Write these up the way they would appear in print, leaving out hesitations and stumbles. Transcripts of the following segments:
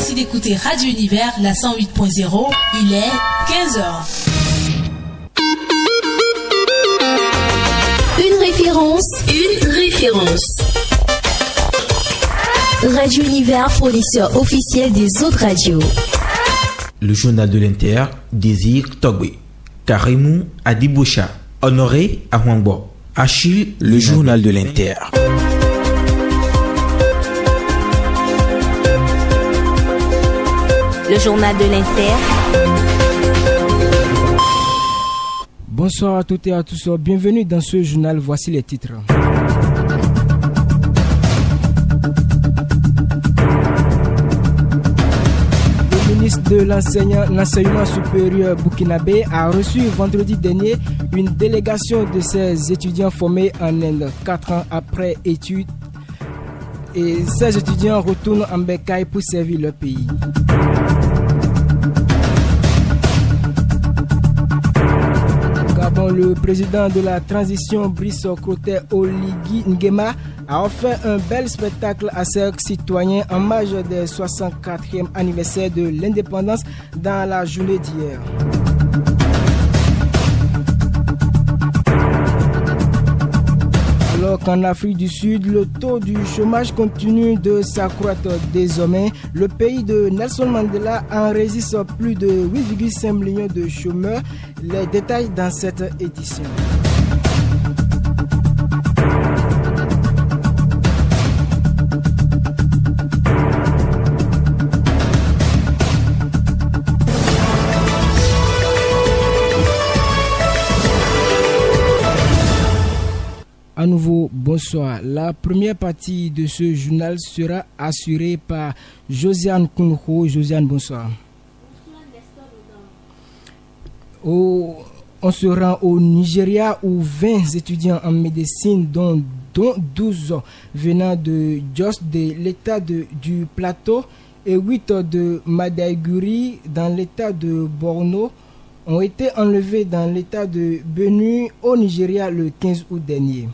Merci d'écouter Radio Univers, la 108.0. Il est 15h. Une référence. Radio Univers, fournisseur officiel des autres radios. Le journal de l'Inter, Désir Togwe. Karimou Adiboucha. Honoré Ahwangbo. Achille, le journal de l'Inter. Le journal de l'Inter. Bonsoir à toutes et à tous, bienvenue dans ce journal, voici les titres. Le ministre de l'enseignement supérieur burkinabé a reçu vendredi dernier une délégation de ses étudiants formés en Inde 4 ans après études, et ces étudiants retournent en Bécaye pour servir leur pays. Le président de la transition, Brice Clotaire Oligui Nguema, a offert un bel spectacle à ses citoyens en marge des 64e anniversaire de l'indépendance dans la journée d'hier. Alors qu'en Afrique du Sud, le taux du chômage continue de s'accroître désormais. Le pays de Nelson Mandela enregistre plus de 8,5 millions de chômeurs. Les détails dans cette édition. À nouveau, bonsoir. La première partie de ce journal sera assurée par Josiane Kounho. Josiane, bonsoir. On se rend au Nigeria où 20 étudiants en médecine, dont 12 venant de Jos, de l'état du Plateau, et 8 de Madaiguri dans l'état de Borno, ont été enlevés dans l'état de Benue au Nigeria le 15 août dernier.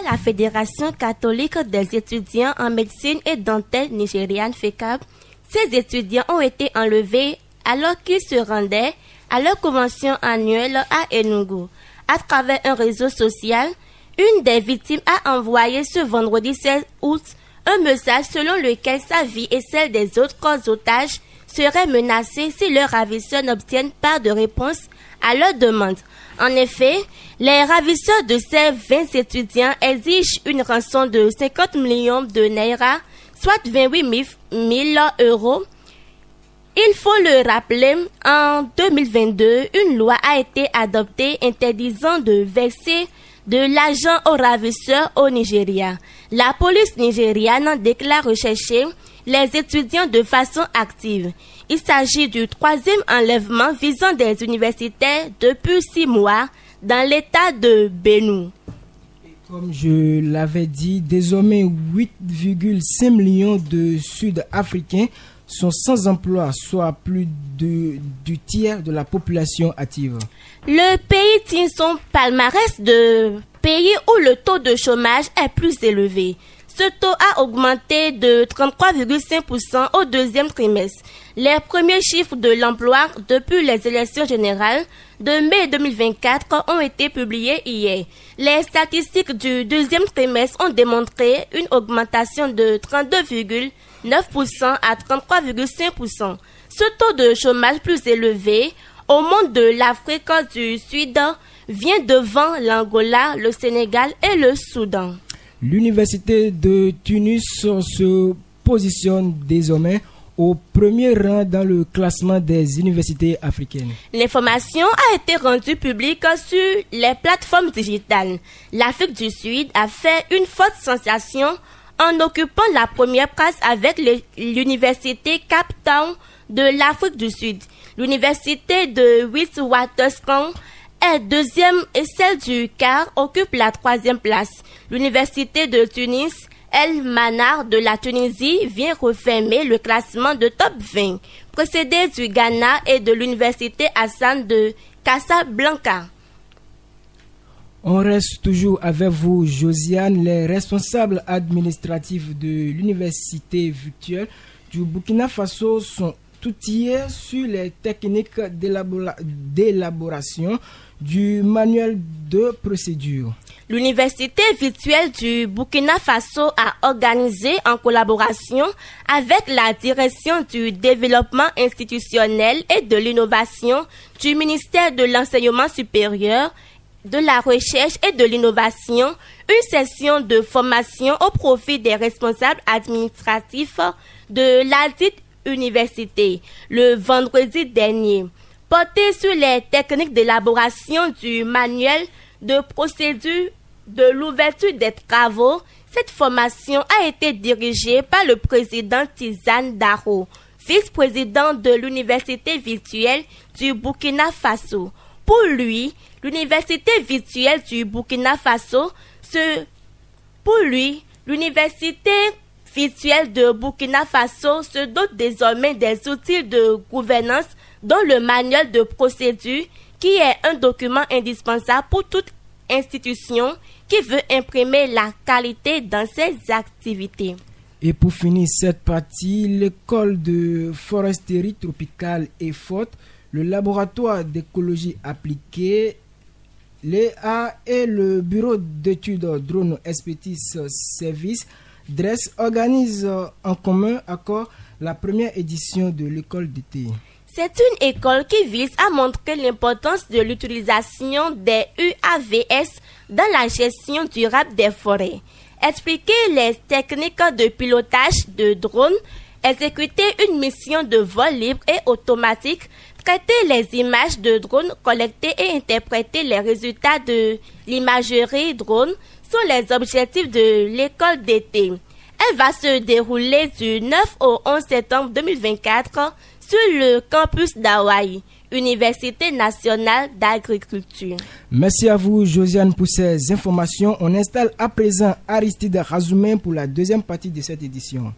La Fédération catholique des étudiants en médecine et dentaire nigériane FECAB, ces étudiants ont été enlevés alors qu'ils se rendaient à leur convention annuelle à Enugu. À travers un réseau social, une des victimes a envoyé ce vendredi 16 août un message selon lequel sa vie et celle des autres otages seraient menacées si leurs ravisseurs n'obtiennent pas de réponse à leur demande. En effet, les ravisseurs de ces 20 étudiants exigent une rançon de 50 millions de naira, soit 28 000 euros. Il faut le rappeler, en 2022, une loi a été adoptée interdisant de verser de l'argent aux ravisseurs au Nigeria. La police nigériane déclare rechercher les étudiants de façon active. Il s'agit du 3e enlèvement visant des universitaires depuis 6 mois dans l'état de Benue. Comme je l'avais dit, désormais 8,5 millions de Sud-Africains sont sans emploi, soit plus du tiers de la population active. Le pays tient son palmarès de pays où le taux de chômage est plus élevé. Ce taux a augmenté de 33,5% au 2e trimestre. Les premiers chiffres de l'emploi depuis les élections générales de mai 2024 ont été publiés hier. Les statistiques du 2e trimestre ont démontré une augmentation de 32,9% à 33,5%. Ce taux de chômage plus élevé au monde de l'Afrique du Sud vient devant l'Angola, le Sénégal et le Soudan. L'université de Tunis se positionne désormais au premier rang dans le classement des universités africaines. L'information a été rendue publique sur les plateformes digitales. L'Afrique du Sud a fait une forte sensation en occupant la première place avec l'université Cape Town de l'Afrique du Sud. L'université de Witwatersrand est 2e et celle du Caire occupe la 3e place. L'université de Tunis, El Manar de la Tunisie, vient refermer le classement de top 20, précédé du Ghana et de l'université Hassan de Casablanca. On reste toujours avec vous, Josiane. Les responsables administratifs de l'université virtuelle du Burkina Faso sont outillés sur les techniques d'élaboration du manuel de procédure. L'université virtuelle du Burkina Faso a organisé en collaboration avec la direction du développement institutionnel et de l'innovation du ministère de l'enseignement supérieur, de la recherche et de l'innovation, une session de formation au profit des responsables administratifs de ladite université le vendredi dernier, portée sur les techniques d'élaboration du manuel de procédure de l'ouverture des travaux. Cette formation a été dirigée par le président Tizane Daro, vice-président de l'université virtuelle du Burkina Faso. Pour lui, l'université virtuelle du Burkina Faso se dote désormais des outils de gouvernance dont le manuel de procédure, qui est un document indispensable pour toute institution qui veut imprimer la qualité dans ses activités. Et pour finir cette partie, l'école de foresterie tropicale et forte, le laboratoire d'écologie appliquée, l'EA et le bureau d'études Drone Expertise Service DRES organisent en commun accord la première édition de l'école d'été. C'est une école qui vise à montrer l'importance de l'utilisation des UAVS dans la gestion durable des forêts, expliquer les techniques de pilotage de drones, exécuter une mission de vol libre et automatique, traiter les images de drones collectées et interpréter les résultats de l'imagerie drone sont les objectifs de l'école d'été. Elle va se dérouler du 9 au 11 septembre 2024 sur le campus d'Hawaï, Université nationale d'agriculture. Merci à vous, Josiane, pour ces informations. On installe à présent Aristide Razoumen pour la deuxième partie de cette édition.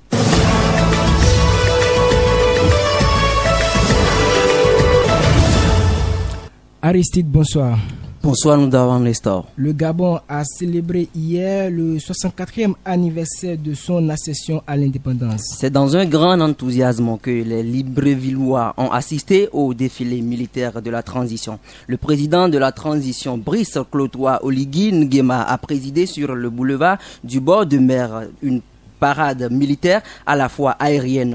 Aristide, bonsoir. Bonsoir, nous avons Nestor. Le Gabon a célébré hier le 64e anniversaire de son accession à l'indépendance. C'est dans un grand enthousiasme que les Librevillois ont assisté au défilé militaire de la transition. Le président de la transition, Brice Clotoy Oligui Nguema, a présidé sur le boulevard du bord de mer une parade militaire à la fois aérienne,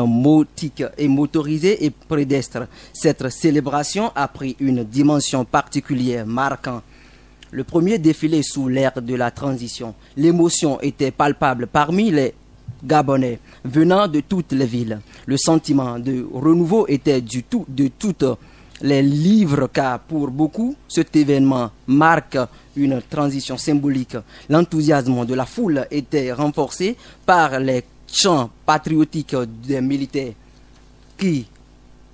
motique et motorisée et pédestre. Cette célébration a pris une dimension particulière, marquant le premier défilé sous l'ère de la transition. L'émotion était palpable parmi les Gabonais venant de toutes les villes. Le sentiment de renouveau était de toutes les livres, car pour beaucoup, cet événement marque une transition symbolique. L'enthousiasme de la foule était renforcé par les chants patriotiques des militaires qui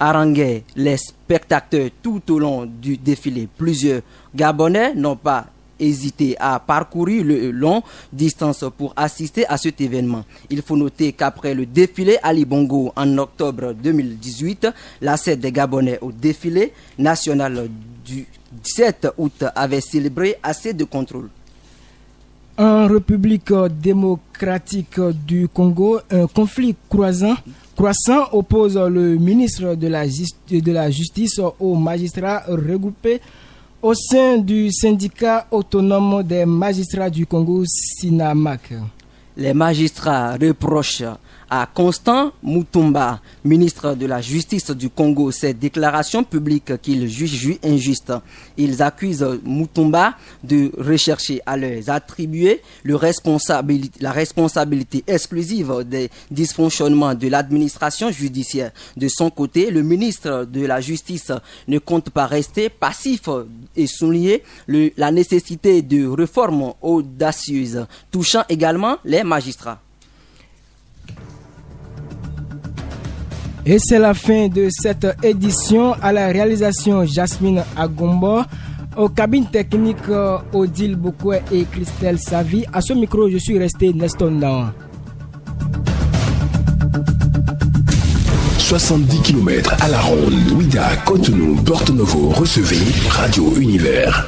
haranguaient les spectateurs tout au long du défilé. Plusieurs Gabonais n'ont pas hésité à parcourir le long distance pour assister à cet événement. Il faut noter qu'après le défilé Ali Bongo en octobre 2018, la sède des Gabonais au défilé national du 7 août avait célébré assez de contrôle. En République démocratique du Congo, un conflit croissant oppose le ministre de la Justice aux magistrats regroupés au sein du syndicat autonome des magistrats du Congo, SINAMAC. Les magistrats reprochent à Constant Mutumba, ministre de la Justice du Congo, ces déclarations publiques qu'ils jugent injustes. Ils accusent Mutumba de rechercher à leur attribuer la responsabilité exclusive des dysfonctionnements de l'administration judiciaire. De son côté, le ministre de la Justice ne compte pas rester passif et souligner la nécessité de réformes audacieuses, touchant également les magistrats. Et c'est la fin de cette édition. À la réalisation, Jasmine Agombo. Aux cabines techniques, Odile Bokwe et Christelle Savi. À ce micro, je suis resté Nestor Ndawa. 70 km à la ronde. Ouida, Cotonou, Porto Novo, recevez Radio Univers.